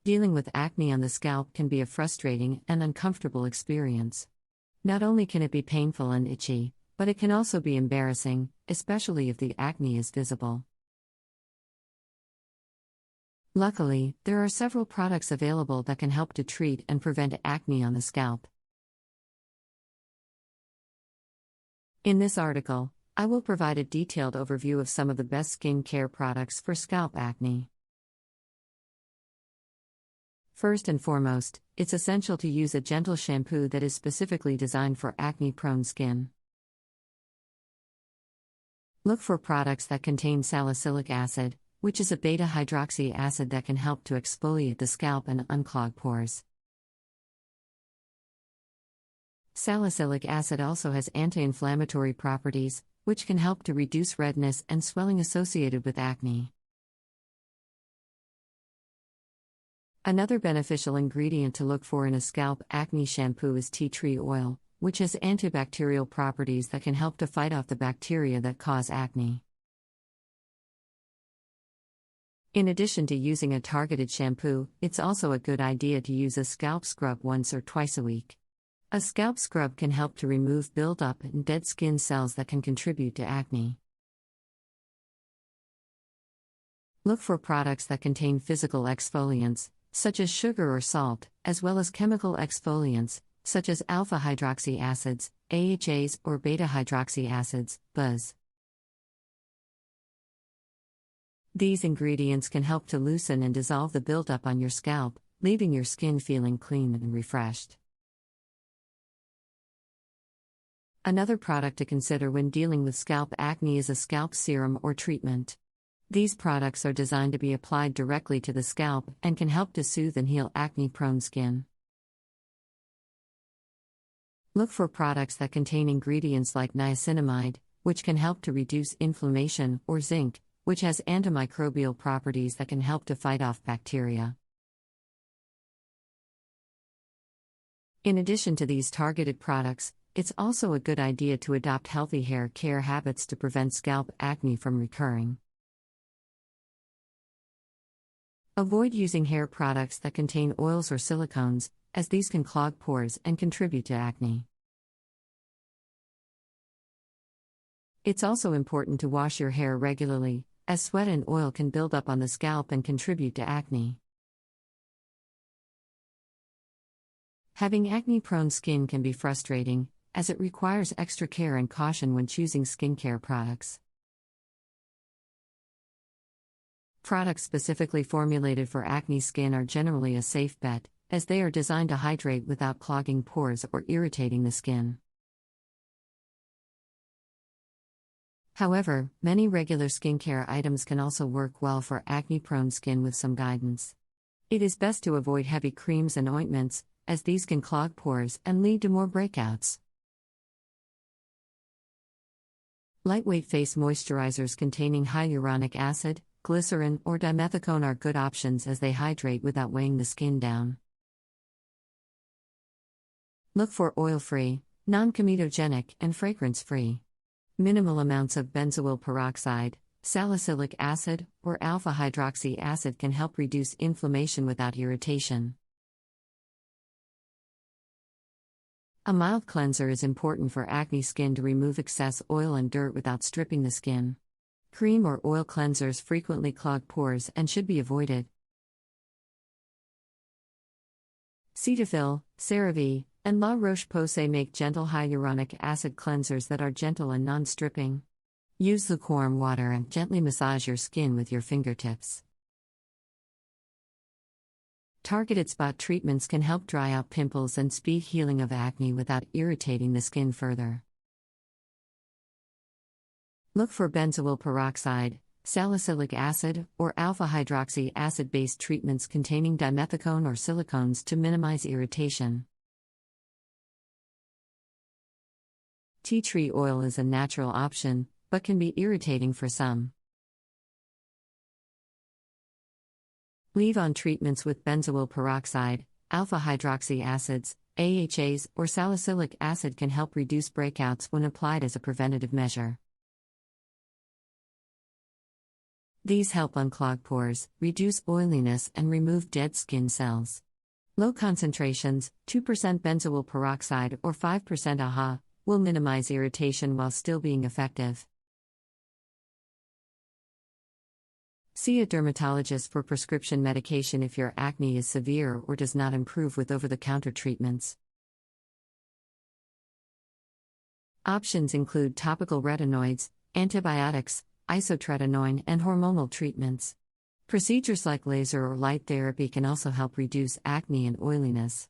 Dealing with acne on the scalp can be a frustrating and uncomfortable experience. Not only can it be painful and itchy, but it can also be embarrassing, especially if the acne is visible. Luckily, there are several products available that can help to treat and prevent acne on the scalp. In this article, I will provide a detailed overview of some of the best skin care products for scalp acne. First and foremost, it's essential to use a gentle shampoo that is specifically designed for acne-prone skin. Look for products that contain salicylic acid, which is a beta-hydroxy acid that can help to exfoliate the scalp and unclog pores. Salicylic acid also has anti-inflammatory properties, which can help to reduce redness and swelling associated with acne. Another beneficial ingredient to look for in a scalp acne shampoo is tea tree oil, which has antibacterial properties that can help to fight off the bacteria that cause acne. In addition to using a targeted shampoo, it's also a good idea to use a scalp scrub once or twice a week. A scalp scrub can help to remove buildup and dead skin cells that can contribute to acne. Look for products that contain physical exfoliants, such as sugar or salt, as well as chemical exfoliants, such as alpha-hydroxy acids, AHAs, or beta-hydroxy acids, BAs. These ingredients can help to loosen and dissolve the buildup on your scalp, leaving your skin feeling clean and refreshed. Another product to consider when dealing with scalp acne is a scalp serum or treatment. These products are designed to be applied directly to the scalp and can help to soothe and heal acne-prone skin. Look for products that contain ingredients like niacinamide, which can help to reduce inflammation, or zinc, which has antimicrobial properties that can help to fight off bacteria. In addition to these targeted products, it's also a good idea to adopt healthy hair care habits to prevent scalp acne from recurring. Avoid using hair products that contain oils or silicones, as these can clog pores and contribute to acne. It's also important to wash your hair regularly, as sweat and oil can build up on the scalp and contribute to acne. Having acne-prone skin can be frustrating, as it requires extra care and caution when choosing skincare products. Products specifically formulated for acne skin are generally a safe bet, as they are designed to hydrate without clogging pores or irritating the skin. However, many regular skincare items can also work well for acne-prone skin with some guidance. It is best to avoid heavy creams and ointments, as these can clog pores and lead to more breakouts. Lightweight face moisturizers containing hyaluronic acid, glycerin, or dimethicone are good options as they hydrate without weighing the skin down. Look for oil-free, non-comedogenic, and fragrance-free. Minimal amounts of benzoyl peroxide, salicylic acid, or alpha-hydroxy acid can help reduce inflammation without irritation. A mild cleanser is important for acne skin to remove excess oil and dirt without stripping the skin. Cream or oil cleansers frequently clog pores and should be avoided. Cetaphil, CeraVe, and La Roche-Posay make gentle hyaluronic acid cleansers that are gentle and non-stripping. Use lukewarm water and gently massage your skin with your fingertips. Targeted spot treatments can help dry out pimples and speed healing of acne without irritating the skin further. Look for benzoyl peroxide, salicylic acid, or alpha-hydroxy acid-based treatments containing dimethicone or silicones to minimize irritation. Tea tree oil is a natural option, but can be irritating for some. Leave-on treatments with benzoyl peroxide, alpha-hydroxy acids, AHAs, or salicylic acid can help reduce breakouts when applied as a preventative measure. These help unclog pores, reduce oiliness, and remove dead skin cells. Low concentrations, 2% benzoyl peroxide or 5% AHA, will minimize irritation while still being effective. See a dermatologist for prescription medication if your acne is severe or does not improve with over-the-counter treatments. Options include topical retinoids, antibiotics, isotretinoin, and hormonal treatments. Procedures like laser or light therapy can also help reduce acne and oiliness.